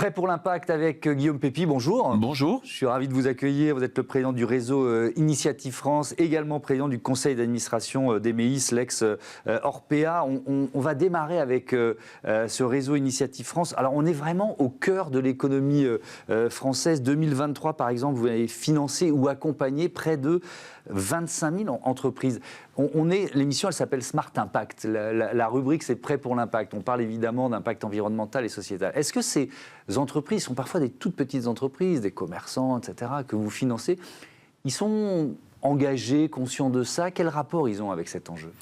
Prêt pour l'impact avec Guillaume Pépi, bonjour. Bonjour. Je suis ravi de vous accueillir. Vous êtes le président du réseau Initiative France, également président du conseil d'administration d'Emeis, l'ex-Orpea. On va démarrer avec ce réseau Initiative France. Alors, on est vraiment au cœur de l'économie française. 2023, par exemple, vous avez financé ou accompagné près de 25 000 entreprises. L'émission, elle s'appelle Smart Impact. La rubrique, c'est Prêt pour l'impact. On parle évidemment d'impact environnemental et sociétal. Est-ce que ces entreprises sont parfois des toutes petites entreprises, des commerçants, etc., que vous financez, ils sont engagés, conscients de ça? Quel rapport ils ont avec cet enjeu?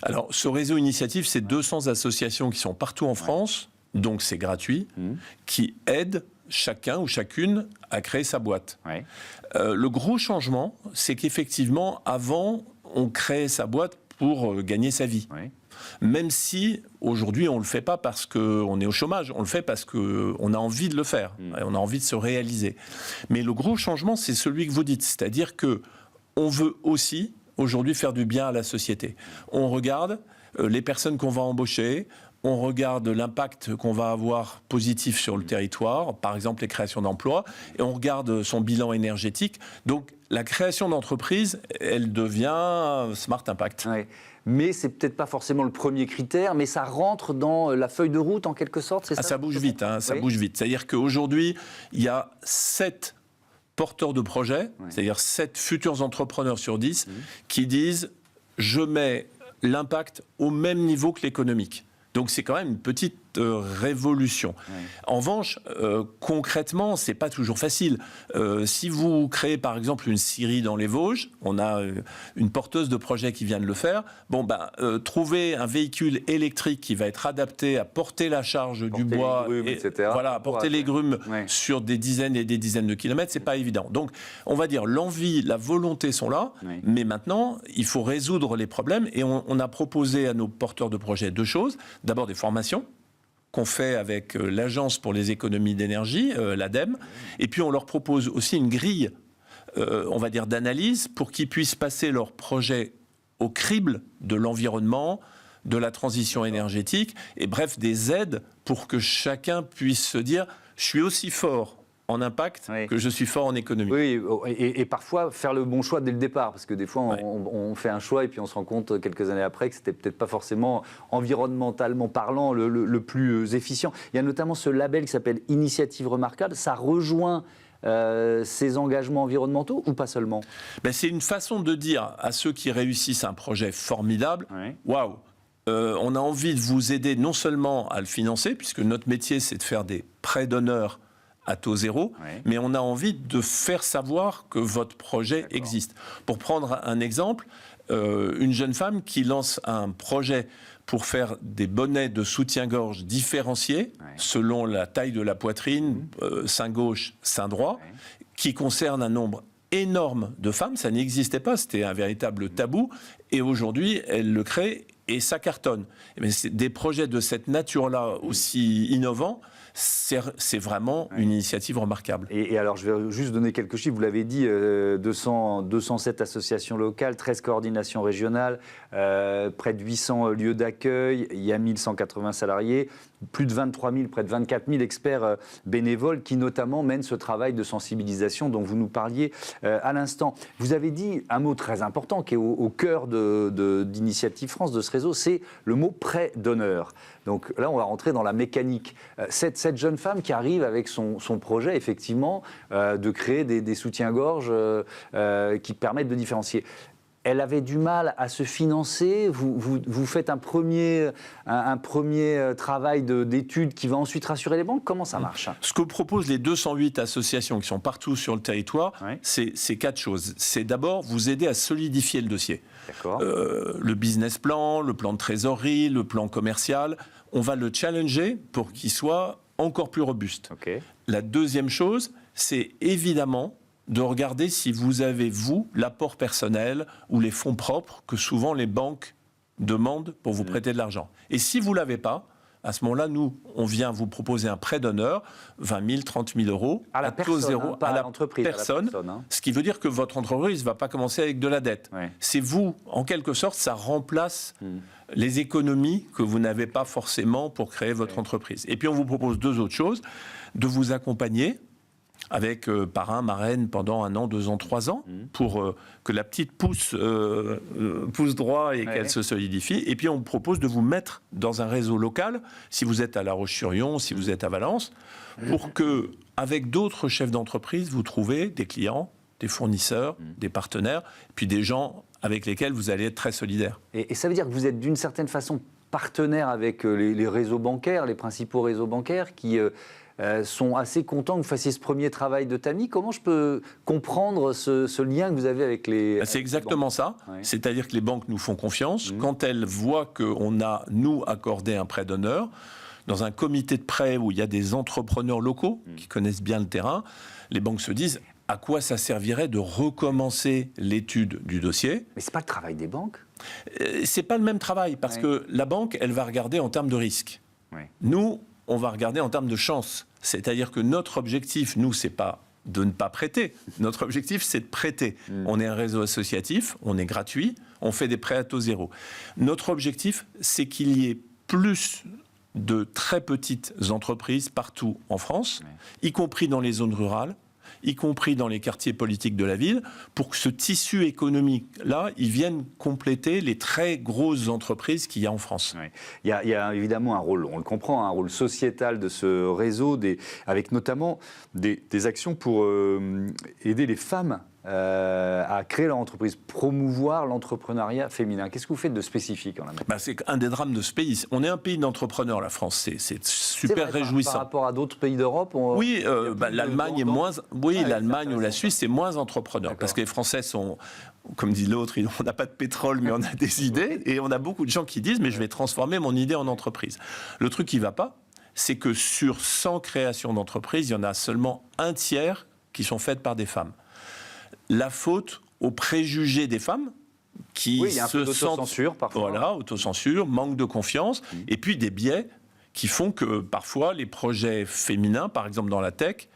Alors, ce réseau Initiative, c'est 200 associations qui sont partout en France, donc c'est gratuit, qui aident chacun ou chacune à créer sa boîte. Ouais. Le gros changement, c'est qu'effectivement, avant, on créait sa boîte pour gagner sa vie. Ouais. Même si, aujourd'hui, on ne le fait pas parce qu'on est au chômage, on le fait parce qu'on a envie de le faire, on a envie de se réaliser. Mais le gros changement, c'est celui que vous dites, c'est-à-dire qu'on veut aussi, aujourd'hui, faire du bien à la société. On regarde les personnes qu'on va embaucher, on regarde l'impact qu'on va avoir positif sur le territoire, par exemple les créations d'emplois, et on regarde son bilan énergétique. Donc la création d'entreprise, elle devient Smart Impact. Ouais. Mais c'est peut-être pas forcément le premier critère, mais ça rentre dans la feuille de route en quelque sorte, c'est ça? Ça bouge vite, ça oui. bouge vite. C'est-à-dire qu'aujourd'hui, il y a 7 porteurs de projets, c'est-à-dire 7 futurs entrepreneurs sur 10, qui disent « je mets l'impact au même niveau que l'économique ». Donc c'est quand même une petite révolution. Oui. En revanche, concrètement, c'est pas toujours facile. Si vous créez par exemple une scierie dans les Vosges, on a une porteuse de projet qui vient de le faire. Trouver un véhicule électrique qui va être adapté à porter la charge du bois, porter les grumes sur des dizaines et des dizaines de kilomètres, c'est pas évident. Donc, on va dire l'envie, la volonté sont là, mais maintenant, il faut résoudre les problèmes et on a proposé à nos porteurs de projets 2 choses. D'abord des formations qu'on fait avec l'Agence pour les économies d'énergie, l'ADEME, et puis on leur propose aussi une grille, on va dire, d'analyse pour qu'ils puissent passer leur projet au crible de l'environnement, de la transition énergétique, et bref, des aides pour que chacun puisse se dire « je suis aussi fort ». En impact que je suis fort en économie. Oui, et parfois faire le bon choix dès le départ, parce que des fois on fait un choix et puis on se rend compte quelques années après que c'était peut-être pas forcément environnementalement parlant le plus efficient. Il y a notamment ce label qui s'appelle Initiative Remarquable, ça rejoint ces engagements environnementaux ou pas seulement? C'est une façon de dire à ceux qui réussissent un projet formidable, waouh, on a envie de vous aider non seulement à le financer, puisque notre métier c'est de faire des prêts d'honneur à taux zéro, mais on a envie de faire savoir que votre projet existe. Pour prendre un exemple, une jeune femme qui lance un projet pour faire des bonnets de soutien-gorge différenciés selon la taille de la poitrine, sein gauche, sein droit, qui concerne un nombre énorme de femmes. Ça n'existait pas, c'était un véritable tabou, et aujourd'hui, elle le crée et ça cartonne. Mais des projets de cette nature-là, aussi innovants, c'est vraiment une initiative remarquable. Et alors, je vais juste donner quelques chiffres. Vous l'avez dit, 207 associations locales, 13 coordinations régionales, près de 800 lieux d'accueil, il y a 1180 salariés, plus de 23 000, près de 24 000 experts bénévoles qui notamment mènent ce travail de sensibilisation dont vous nous parliez à l'instant. Vous avez dit un mot très important qui est au cœur d'Initiative France, de ce réseau, c'est le mot prêt d'honneur. Donc là, on va rentrer dans la mécanique. Cette jeune femme qui arrive avec son projet, effectivement, de créer des soutiens-gorge qui permettent de différencier. Elle avait du mal à se financer. Vous faites un premier travail d'étude qui va ensuite rassurer les banques. Comment ça marche? Ce que proposent les 208 associations qui sont partout sur le territoire, c'est 4 choses. C'est d'abord vous aider à solidifier le dossier. Le business plan, le plan de trésorerie, le plan commercial. On va le challenger pour qu'il soit encore plus robuste. La deuxième chose, c'est évidemment de regarder si vous avez, vous, l'apport personnel ou les fonds propres que souvent les banques demandent pour vous prêter de l'argent. Et si vous ne l'avez pas, À ce moment-là, nous, on vient vous proposer un prêt d'honneur, 20 000, 30 000 euros, à la taux personne, zéro, pas à la l'entreprise, personne, ce qui veut dire que votre entreprise ne va pas commencer avec de la dette. Ouais. C'est vous, en quelque sorte, ça remplace les économies que vous n'avez pas forcément pour créer votre entreprise. Et puis on vous propose 2 autres choses, de vous accompagner avec parrain, marraine pendant 1 an, 2 ans, 3 ans, pour que la petite pousse droit et qu'elle se solidifie. Et puis on vous propose de vous mettre dans un réseau local, si vous êtes à La Roche-sur-Yon, si vous êtes à Valence, pour que, avec d'autres chefs d'entreprise, vous trouvez des clients, des fournisseurs, des partenaires, puis des gens avec lesquels vous allez être très solidaire. Et ça veut dire que vous êtes d'une certaine façon partenaire avec les réseaux bancaires, les principaux réseaux bancaires qui sont assez contents que vous fassiez ce premier travail de tamis. Comment je peux comprendre ce lien que vous avez avec les C'est exactement ça. Ouais. C'est-à-dire que les banques nous font confiance. Quand elles voient qu'on a, nous, accordé un prêt d'honneur, dans un comité de prêt où il y a des entrepreneurs locaux qui connaissent bien le terrain, les banques se disent à quoi ça servirait de recommencer l'étude du dossier. Mais c'est pas le travail des banques. C'est pas le même travail parce que la banque, elle va regarder en termes de risque. Ouais. Nous, on va regarder en termes de chance. C'est-à-dire que notre objectif, nous, c'est pas de ne pas prêter. Notre objectif, c'est de prêter. On est un réseau associatif, on est gratuit, on fait des prêts à taux zéro. Notre objectif, c'est qu'il y ait plus de très petites entreprises partout en France, y compris dans les zones rurales, y compris dans les quartiers politiques de la ville, pour que ce tissu économique-là, il vienne compléter les très grosses entreprises qu'il y a en France. Oui. Il y a évidemment un rôle, on le comprend, un rôle sociétal de ce réseau, avec notamment des actions pour aider les femmes à créer leur entreprise, promouvoir l'entrepreneuriat féminin. Qu'est-ce que vous faites de spécifique en la matière ? C'est un des drames de ce pays. On est un pays d'entrepreneurs, la France. C'est super réjouissant. Par rapport à d'autres pays d'Europe, oui, l'Allemagne est moins. Oui, l'Allemagne ou la Suisse, c'est moins entrepreneur. Parce que les Français sont, comme dit l'autre, on n'a pas de pétrole, mais on a des idées. Et on a beaucoup de gens qui disent, mais je vais transformer mon idée en entreprise. Le truc qui ne va pas, c'est que sur 100 créations d'entreprises, il y en a seulement un tiers qui sont faites par des femmes. La faute aux préjugés des femmes qui il y a un peu d'autocensure parfois. Voilà, autocensure, manque de confiance, et puis des biais qui font que parfois les projets féminins, par exemple dans la tech,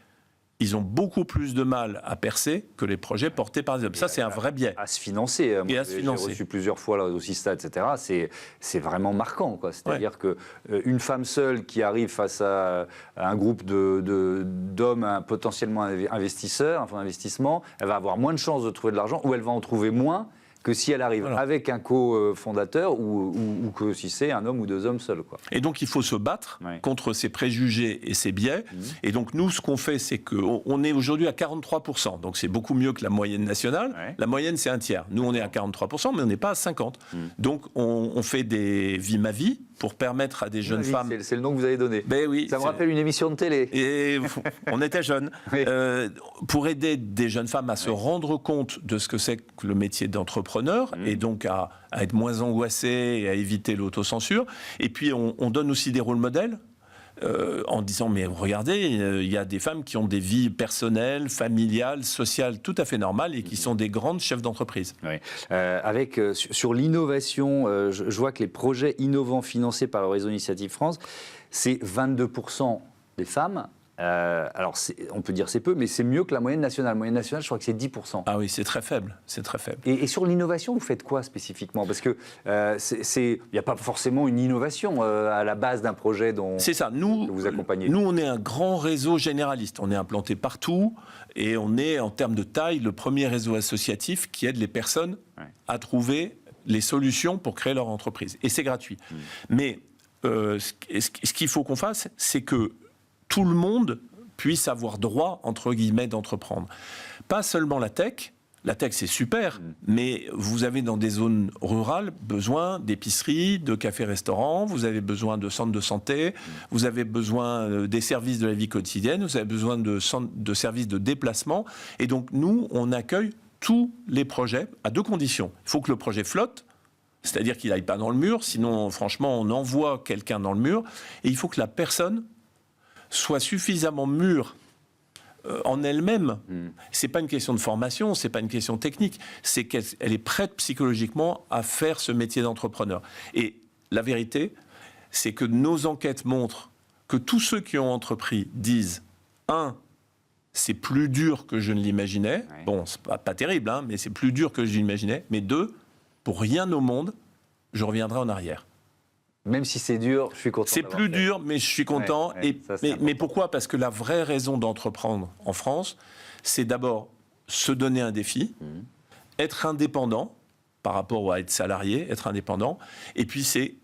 ils ont beaucoup plus de mal à percer que les projets portés par des hommes. Ça, c'est un vrai biais. À se financer. Et à se financer. J'ai reçu plusieurs fois là, au Sista, etc. C'est vraiment marquant, quoi. C'est-à-dire qu'une femme seule qui arrive face à un groupe d'hommes potentiellement investisseurs, un fonds d'investissement, elle va avoir moins de chances de trouver de l'argent, ou elle va en trouver moins que si elle arrive avec un cofondateur ou que si c'est un homme ou 2 hommes seuls, quoi. Et donc, il faut se battre contre ces préjugés et ces biais. Et donc, nous, ce qu'on fait, c'est qu'on est aujourd'hui à 43%. Donc, c'est beaucoup mieux que la moyenne nationale. La moyenne, c'est un tiers. Nous, on est à 43%, mais on n'est pas à 50%. Donc, on fait des Vie ma vie pour permettre à des jeunes femmes... C'est le nom que vous avez donné. Ben oui, ça me rappelle une émission de télé. Et on était jeunes. Pour aider des jeunes femmes à se rendre compte de ce que c'est que le métier d'entrepreneur, et donc à être moins angoissées et à éviter l'autocensure. Et puis, on donne aussi des rôles modèles. En disant, mais regardez, il y a des femmes qui ont des vies personnelles, familiales, sociales, tout à fait normales et qui sont des grandes chefs d'entreprise. Oui. Sur l'innovation, je vois que les projets innovants financés par le réseau Initiative France, c'est 22% des femmes. Alors, on peut dire c'est peu, mais c'est mieux que la moyenne nationale. La moyenne nationale, je crois que c'est 10%. Ah oui, c'est très faible. C'est très faible. Et sur l'innovation, vous faites quoi spécifiquement ? Parce que il n'y a pas forcément une innovation à la base d'un projet dont c'est ça. vous accompagnez. Nous, on est un grand réseau généraliste. On est implanté partout et on est, en termes de taille, le premier réseau associatif qui aide les personnes à trouver les solutions pour créer leur entreprise. Et c'est gratuit. Mais ce qu'il faut qu'on fasse, c'est que tout le monde puisse avoir droit, entre guillemets, d'entreprendre. Pas seulement la tech. La tech, c'est super, mais vous avez dans des zones rurales besoin d'épiceries, de cafés-restaurants, vous avez besoin de centres de santé, vous avez besoin des services de la vie quotidienne, vous avez besoin de services de déplacement. Et donc, nous, on accueille tous les projets à 2 conditions. Il faut que le projet flotte, c'est-à-dire qu'il n'aille pas dans le mur, sinon, franchement, on envoie quelqu'un dans le mur. Et il faut que la personne soit suffisamment mûre en elle-même. C'est pas une question de formation, c'est pas une question technique, c'est qu'elle est prête psychologiquement à faire ce métier d'entrepreneur. Et la vérité, c'est que nos enquêtes montrent que tous ceux qui ont entrepris disent, c'est plus dur que je ne l'imaginais. Ouais. Bon, c'est pas terrible, hein, mais c'est plus dur que je l'imaginais. Mais 2, pour rien au monde, je reviendrai en arrière. Même si c'est dur, je suis content. C'est plus dur, mais je suis content. Mais pourquoi ? Parce que la vraie raison d'entreprendre en France, c'est d'abord se donner un défi, être indépendant par rapport à être salarié, être indépendant, et puis c'est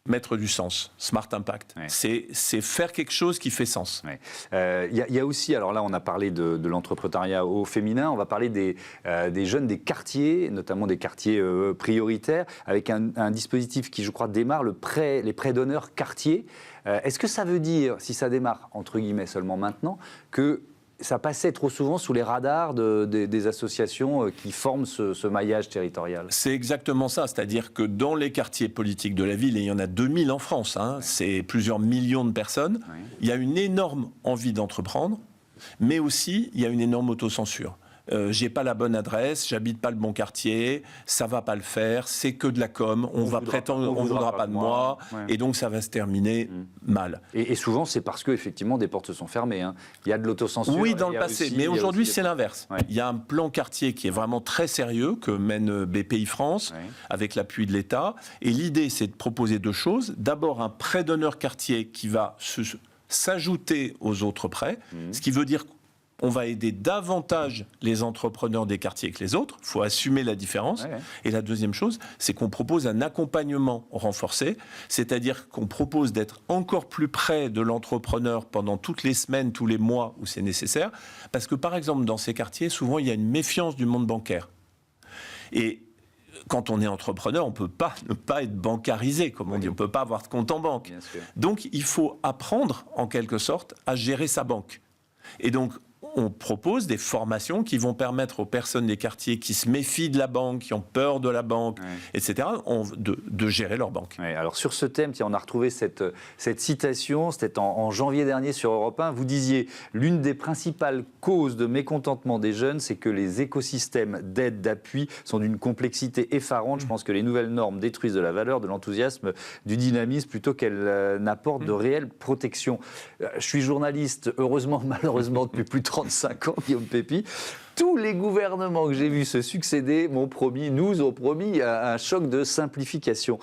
mettre du sens, smart impact. Ouais. C'est faire quelque chose qui fait sens. Ouais. Y a aussi, alors là on a parlé de l'entrepreneuriat au féminin, on va parler des jeunes des quartiers, notamment des quartiers prioritaires, avec un dispositif qui je crois démarre, les prêts d'honneur quartier. Est-ce que ça veut dire, si ça démarre entre guillemets seulement maintenant, que ça passait trop souvent sous les radars des associations qui forment ce maillage territorial? C'est exactement ça, c'est-à-dire que dans les quartiers politiques de la ville, et il y en a 2000 en France, c'est plusieurs millions de personnes, il y a une énorme envie d'entreprendre, mais aussi il y a une énorme autocensure. J'ai pas la bonne adresse, j'habite pas le bon quartier, ça va pas le faire, c'est que de la com, on voudra pas de moi, et donc ça va se terminer mal. Et souvent c'est parce que effectivement des portes se sont fermées. Hein. Il y a de l'autocensure. Oui, dans le passé, mais aujourd'hui c'est l'inverse. Ouais. Il y a un plan quartier qui est vraiment très sérieux que mène BPI France avec l'appui de l'État. Et l'idée c'est de proposer 2 choses. D'abord un prêt d'honneur quartier qui va s'ajouter aux autres prêts, ce qui veut dire on va aider davantage les entrepreneurs des quartiers que les autres. Il faut assumer la différence. Ouais. Et la deuxième chose, c'est qu'on propose un accompagnement renforcé, c'est-à-dire qu'on propose d'être encore plus près de l'entrepreneur pendant toutes les semaines, tous les mois où c'est nécessaire. Parce que, par exemple, dans ces quartiers, souvent, il y a une méfiance du monde bancaire. Et quand on est entrepreneur, on ne peut pas ne pas être bancarisé, comme on dit. On ne peut pas avoir de compte en banque. Donc, il faut apprendre, en quelque sorte, à gérer sa banque. Et donc, on propose des formations qui vont permettre aux personnes des quartiers qui se méfient de la banque, qui ont peur de la banque, etc., de gérer leur banque. Ouais, alors sur ce thème, on a retrouvé cette citation, c'était en janvier dernier sur Europe 1. Vous disiez « L'une des principales causes de mécontentement des jeunes, c'est que les écosystèmes d'aide, d'appui sont d'une complexité effarante. Je pense que les nouvelles normes détruisent de la valeur, de l'enthousiasme, du dynamisme, plutôt qu'elles n'apportent de réelle protection. » Je suis journaliste, heureusement, malheureusement, depuis plus de 35 ans, Guillaume Pépy. Tous les gouvernements que j'ai vus se succéder nous ont promis un choc de simplification.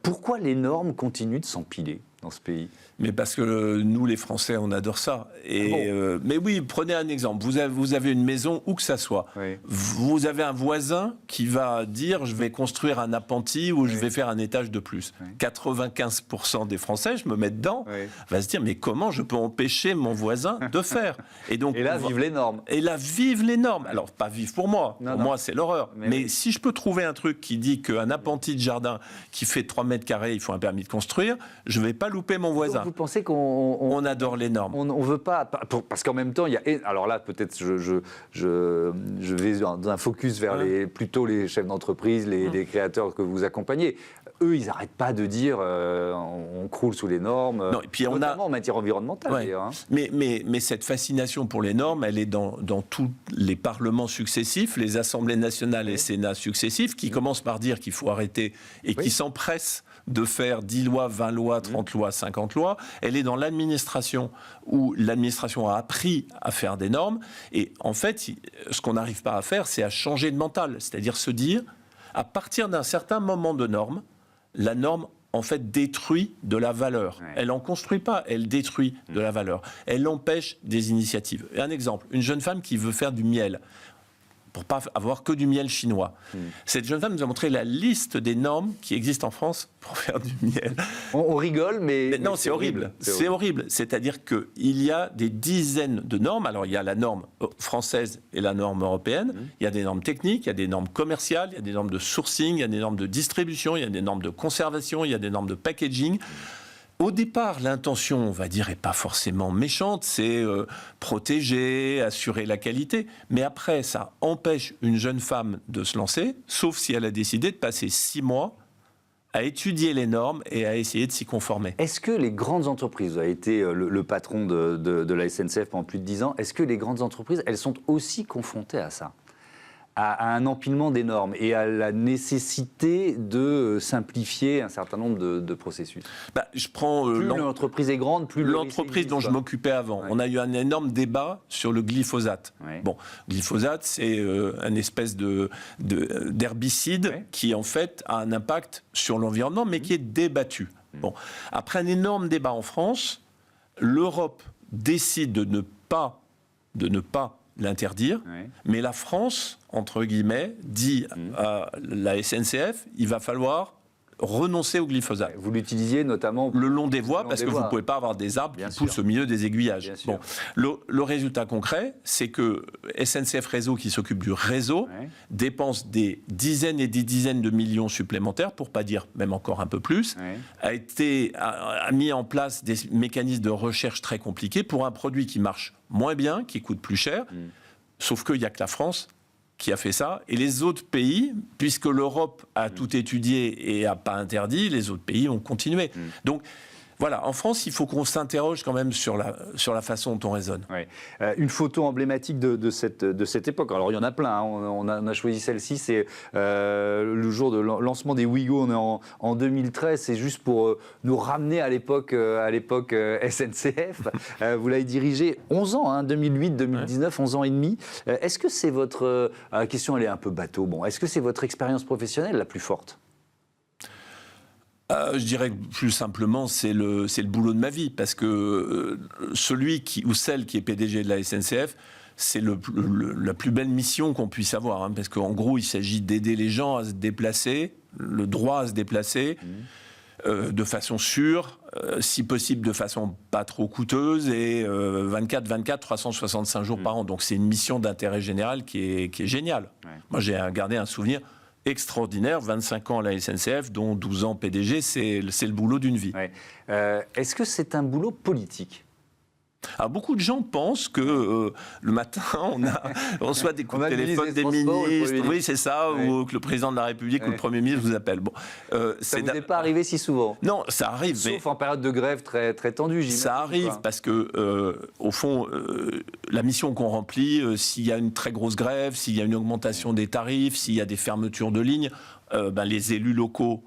Pourquoi les normes continuent de s'empiler dans ce pays ? Mais parce que nous, les Français, on adore ça. Et, mais oui, prenez un exemple. Vous avez une maison, où que ça soit. Oui. Vous avez un voisin qui va dire « je vais construire un appentis ou je vais faire un étage de plus ». 95% des Français, je me mets dedans, va se dire « mais comment je peux empêcher mon voisin de faire ?» Et là, vivent les normes. Et là, vivent les normes. Alors, pas vivre pour moi. Moi, c'est l'horreur. Mais si je peux trouver un truc qui dit qu'un appentis de jardin qui fait 3 mètres carrés, il faut un permis de construire, je ne vais pas louper mon voisin. Vous pensez qu'on adore les normes. On ne veut pas, parce qu'en même temps, il y a. Alors là, peut-être, je vais dans un focus vers plutôt les chefs d'entreprise, les créateurs que vous accompagnez. Eux, ils n'arrêtent pas de dire on croule sous les normes, non, et puis notamment en matière environnementale. D'ailleurs, hein. Mais cette fascination pour les normes, elle est dans tous les parlements successifs, les assemblées nationales et Sénats successifs, qui commencent par dire qu'il faut arrêter et qui s'empressent de faire 10 lois, 20 lois, 30 lois, 50 lois. Elle est dans l'administration, où l'administration a appris à faire des normes. Et en fait, ce qu'on n'arrive pas à faire, c'est à changer de mental. C'est-à-dire se dire, à partir d'un certain moment de norme, la norme, en fait, détruit de la valeur. Elle n'en construit pas, elle détruit de la valeur. Elle empêche des initiatives. Et un exemple, une jeune femme qui veut faire du miel, pour ne pas avoir que du miel chinois. Cette jeune femme nous a montré la liste des normes qui existent en France pour faire du miel. On rigole, mais non, c'est horrible. C'est horrible. C'est-à-dire qu'il y a des dizaines de normes. Alors, il y a la norme française et la norme européenne. Il y a des normes techniques, il y a des normes commerciales, il y a des normes de sourcing, il y a des normes de distribution, il y a des normes de conservation, il y a des normes de packaging. Au départ, l'intention, on va dire, n'est pas forcément méchante, c'est protéger, assurer la qualité. Mais après, ça empêche une jeune femme de se lancer, sauf si elle a décidé de passer 6 mois à étudier les normes et à essayer de s'y conformer. Est-ce que les grandes entreprises, vous avez été le patron de la SNCF pendant plus de 10 ans, est-ce que les grandes entreprises, elles sont aussi confrontées à ça ? à un empilement des normes et à la nécessité de simplifier un certain nombre de processus. Je prends plus l'entreprise est grande, plus l'entreprise dont je m'occupais avant. On a eu un énorme débat sur le glyphosate. Bon, glyphosate, c'est une espèce d'herbicide qui en fait a un impact sur l'environnement, mais qui est débattu. Bon, après un énorme débat en France, l'Europe décide de ne pas l'interdire, mais la France, entre guillemets, dit à la SNCF, il va falloir renoncer au glyphosate. Vous l'utilisiez notamment le long des voies, parce que vous ne pouvez pas avoir des arbres qui poussent au milieu des aiguillages. Bon, le résultat concret, c'est que SNCF Réseau, qui s'occupe du réseau, dépense des dizaines et des dizaines de millions supplémentaires, pour ne pas dire même encore un peu plus, a mis en place des mécanismes de recherche très compliqués pour un produit qui marche moins bien, qui coûte plus cher, sauf qu'il n'y a que la France qui a fait ça, et les autres pays, puisque l'Europe a tout étudié et n'a pas interdit, les autres pays ont continué. Donc voilà, en France, il faut qu'on s'interroge quand même sur la façon dont on raisonne. Une photo emblématique de cette époque, alors il y en a plein, on a choisi celle-ci, c'est le jour de lancement des Ouigo, on est en 2013, c'est juste pour nous ramener à l'époque SNCF. Vous l'avez dirigé 11 ans, 2008, 2019, 11 ans et demi. Est-ce que c'est votre... la question, elle est un peu bateau. Bon, est-ce que c'est votre expérience professionnelle la plus forte ? Je dirais que plus simplement, c'est le boulot de ma vie, parce que celui ou celle qui est PDG de la SNCF, c'est la plus belle mission qu'on puisse avoir, parce qu'en gros, il s'agit d'aider les gens à se déplacer, le droit à se déplacer, de façon sûre, si possible de façon pas trop coûteuse, et 24, 365 jours par an. Donc c'est une mission d'intérêt général qui est géniale. Moi, j'ai gardé un souvenir extraordinaire, 25 ans à la SNCF, dont 12 ans PDG, c'est le boulot d'une vie. Est-ce que c'est un boulot politique ? Alors, beaucoup de gens pensent que le matin, on reçoit des coups de téléphone des ministres, oui, c'est ça, ou que le président de la République ou le Premier ministre vous appelle. Bon, ça ne vous est pas arrivé si souvent ? Non, ça arrive. Sauf en période de grève très, très tendue, j'imagine. Ça arrive parce que, au fond, la mission qu'on remplit, s'il y a une très grosse grève, s'il y a une augmentation des tarifs, s'il y a des fermetures de lignes, les élus locaux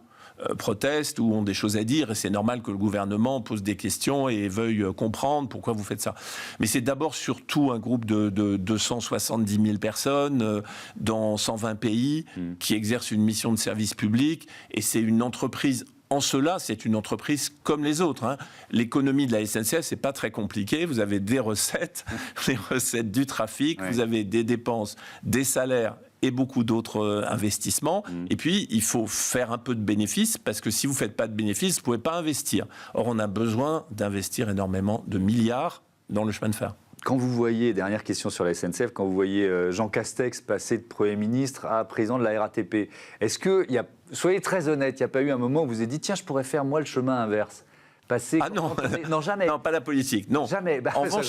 protestent ou ont des choses à dire, et c'est normal que le gouvernement pose des questions et veuille comprendre pourquoi vous faites ça. Mais c'est d'abord surtout un groupe de 270 000 personnes dans 120 pays qui exercent une mission de service public, et c'est une entreprise. En cela, c'est une entreprise comme les autres. L'économie de la SNCF, c'est pas très compliqué. Vous avez des recettes, les recettes du trafic, vous avez des dépenses, des salaires et beaucoup d'autres investissements. Et puis, il faut faire un peu de bénéfices, parce que si vous ne faites pas de bénéfices, vous ne pouvez pas investir. Or, on a besoin d'investir énormément de milliards dans le chemin de fer. Quand vous voyez, dernière question sur la SNCF, quand vous voyez Jean Castex passer de Premier ministre à président de la RATP, est-ce que, soyez très honnête, il n'y a pas eu un moment où vous vous êtes dit, tiens, je pourrais faire moi le chemin inverse ? Passer non. Non, jamais. Non, pas la politique, non. Jamais. En revanche,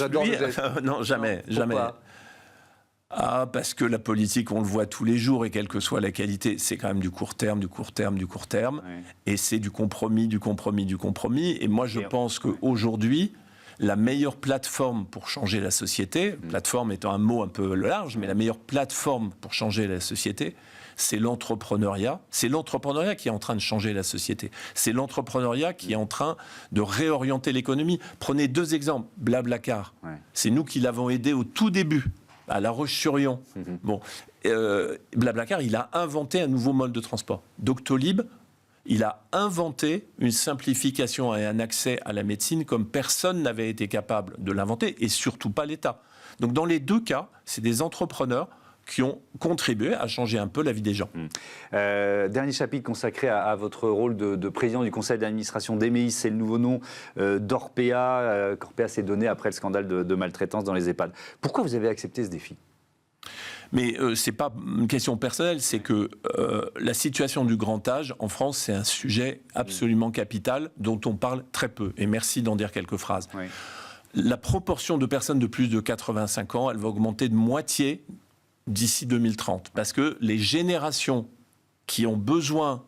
non, jamais, non, jamais. Parce que la politique, on le voit tous les jours, et quelle que soit la qualité, c'est quand même du court terme. Et c'est du compromis. Et moi, je pense qu'aujourd'hui, la meilleure plateforme pour changer la société, plateforme étant un mot un peu large, mais la meilleure plateforme pour changer la société, c'est l'entrepreneuriat. C'est l'entrepreneuriat qui est en train de changer la société. C'est l'entrepreneuriat qui est en train de réorienter l'économie. Prenez 2 exemples. Blablacar, c'est nous qui l'avons aidé au tout début, à La Roche-sur-Yon. Bon, Blablacar, il a inventé un nouveau mode de transport. Doctolib, il a inventé une simplification et un accès à la médecine comme personne n'avait été capable de l'inventer, et surtout pas l'État. Donc dans les 2 cas, c'est des entrepreneurs qui ont contribué à changer un peu la vie des gens. Dernier chapitre consacré à votre rôle de président du conseil d'administration d'Emeis, c'est le nouveau nom d'Orpea. Orpea s'est donné après le scandale de maltraitance dans les EHPAD. Pourquoi vous avez accepté ce défi ? Mais ce n'est pas une question personnelle, c'est que la situation du grand âge en France, c'est un sujet absolument capital dont on parle très peu. Et merci d'en dire quelques phrases. La proportion de personnes de plus de 85 ans, elle va augmenter de moitié d'ici 2030. Parce que les générations qui ont besoin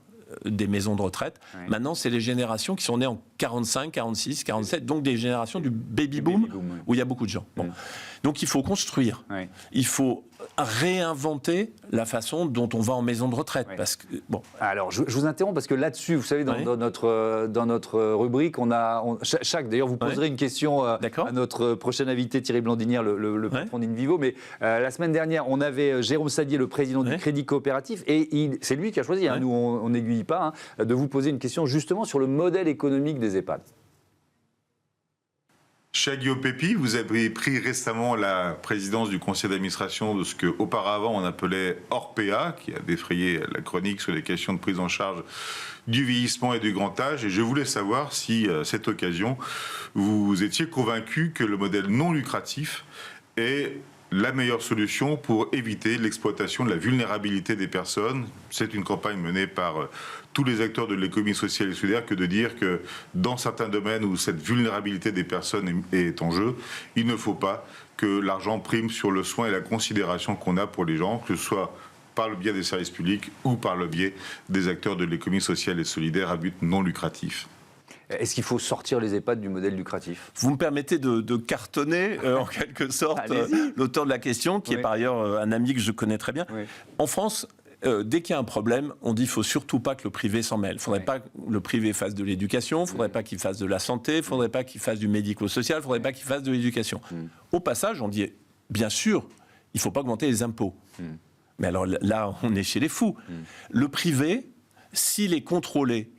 des maisons de retraite, maintenant, c'est les générations qui sont nées en 45, 46, 47, donc des générations du baby-boom, où il y a beaucoup de gens. Bon. Donc, il faut construire. Il faut réinventer la façon dont on va en maison de retraite. Oui. Parce que, bon. Alors, je vous interromps parce que là-dessus, vous savez, dans notre rubrique, d'ailleurs, vous poserez une question à notre prochain invité, Thierry Blandinière, le patron d'Invivo. Mais la semaine dernière, on avait Jérôme Sadier, le président du Crédit Coopératif, et c'est lui qui a choisi, nous on n'aiguille pas, de vous poser une question justement sur le modèle économique des EHPAD. Chez Guillaume Pépi, vous avez pris récemment la présidence du conseil d'administration de ce qu'auparavant on appelait Orpea, qui a défrayé la chronique sur les questions de prise en charge du vieillissement et du grand âge. Et je voulais savoir si, à cette occasion, vous étiez convaincu que le modèle non lucratif est la meilleure solution pour éviter l'exploitation de la vulnérabilité des personnes. C'est une campagne menée par tous les acteurs de l'économie sociale et solidaire que de dire que dans certains domaines où cette vulnérabilité des personnes est en jeu, il ne faut pas que l'argent prime sur le soin et la considération qu'on a pour les gens, que ce soit par le biais des services publics ou par le biais des acteurs de l'économie sociale et solidaire à but non lucratif. Est-ce qu'il faut sortir les EHPAD du modèle lucratif? Vous me permettez de cartonner, en quelque sorte, l'auteur de la question, qui est par ailleurs un ami que je connais très bien. Oui. En France, dès qu'il y a un problème, on dit qu'il ne faut surtout pas que le privé s'en mêle. Il ne faudrait pas que le privé fasse de l'éducation, il ne faudrait pas qu'il fasse de la santé, il ne faudrait pas qu'il fasse du médico-social, il ne faudrait pas qu'il fasse de l'éducation. Au passage, on dit, bien sûr, il ne faut pas augmenter les impôts. Mais alors là, on est chez les fous. Le privé, s'il est contrôlé,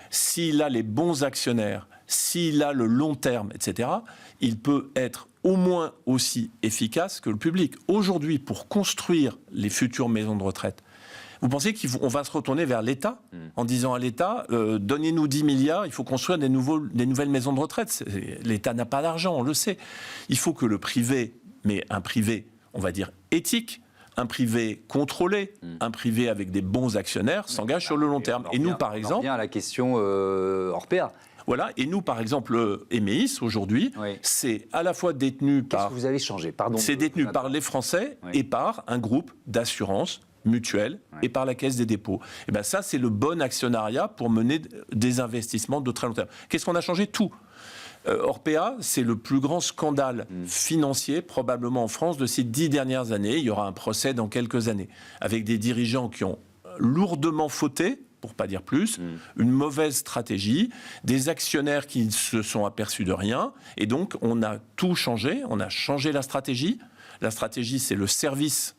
s'il a les bons actionnaires, s'il a le long terme, etc., il peut être au moins aussi efficace que le public. Aujourd'hui, pour construire les futures maisons de retraite, vous pensez qu'on va se retourner vers l'État en disant à l'État, donnez-nous 10 milliards, il faut construire des nouvelles maisons de retraite. L'État n'a pas d'argent, on le sait. Il faut que le privé, mais un privé, on va dire, éthique, un privé contrôlé, un privé avec des bons actionnaires, s'engage sur le long terme. Et nous, par exemple... On revient à la question Orpea. Voilà, et nous, par exemple, Emeis, aujourd'hui, c'est à la fois détenu par... Qu'est-ce que vous avez changé? Pardon. C'est détenu par les Français et par un groupe d'assurance mutuelle et par la Caisse des dépôts. Et bien ça, c'est le bon actionnariat pour mener des investissements de très long terme. Qu'est-ce qu'on a changé? Tout. Orpea, c'est le plus grand scandale financier probablement en France de ces 10 dernières années. Il y aura un procès dans quelques années, avec des dirigeants qui ont lourdement fauté, pour pas dire plus, une mauvaise stratégie, des actionnaires qui ne se sont aperçus de rien, et donc on a tout changé, on a changé la stratégie. La stratégie, c'est le service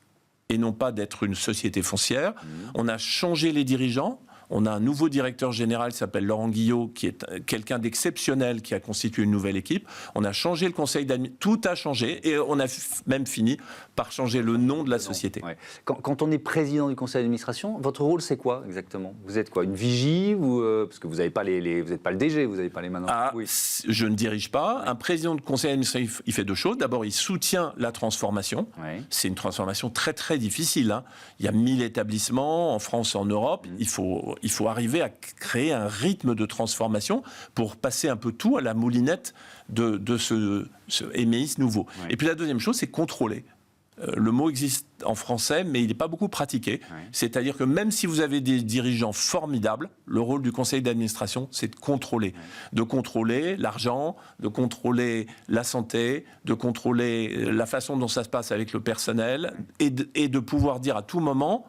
et non pas d'être une société foncière. On a changé les dirigeants. On a un nouveau directeur général qui s'appelle Laurent Guillot, qui est quelqu'un d'exceptionnel, qui a constitué une nouvelle équipe. On a changé le conseil d'administration, tout a changé, et on a même fini par changer le nom de la société. Ouais. Quand on est président du conseil d'administration, votre rôle c'est quoi exactement? Vous êtes quoi, une vigie ou parce que vous n'avez pas vous n'êtes pas le DG, vous n'avez pas les mains dans le... Je ne dirige pas. Un président de conseil d'administration, il fait deux choses. D'abord, il soutient la transformation. C'est une transformation très très difficile. Il y a 1000 établissements en France et en Europe. Il faut arriver à créer un rythme de transformation pour passer un peu tout à la moulinette de ce Emeis nouveau. Et puis la deuxième chose, c'est contrôler. Le mot existe en français, mais il n'est pas beaucoup pratiqué. C'est-à-dire que même si vous avez des dirigeants formidables, le rôle du conseil d'administration, c'est de contrôler. De contrôler l'argent, de contrôler la santé, de contrôler la façon dont ça se passe avec le personnel, et de pouvoir dire à tout moment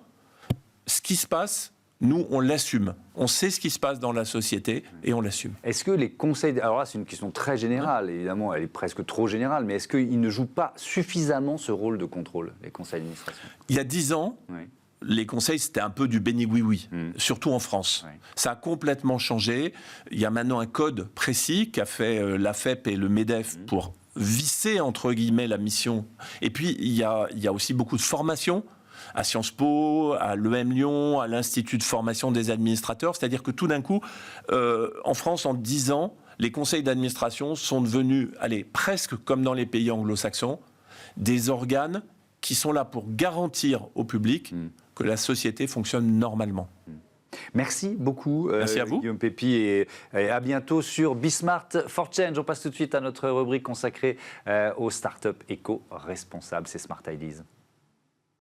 ce qui se passe. Nous, on l'assume. On sait ce qui se passe dans la société et on l'assume. Est-ce que les conseils... Alors là, c'est une question très générale, évidemment, elle est presque trop générale, mais est-ce qu'ils ne jouent pas suffisamment ce rôle de contrôle, les conseils d'administration? Il y a 10 ans, les conseils, c'était un peu du béni-oui-oui, surtout en France. Ça a complètement changé. Il y a maintenant un code précis qu'a fait la FEP et le MEDEF pour visser, entre guillemets, la mission. Et puis, il y a aussi beaucoup de formation à Sciences Po, à l'EM Lyon, à l'Institut de formation des administrateurs. C'est-à-dire que tout d'un coup, en France, en 10 ans, les conseils d'administration sont devenus, presque comme dans les pays anglo-saxons, des organes qui sont là pour garantir au public que la société fonctionne normalement. Merci beaucoup, Merci à vous. Guillaume Pépi, et à bientôt sur Bismart for Change. On passe tout de suite à notre rubrique consacrée aux startups éco-responsables, c'est Smart Ideas.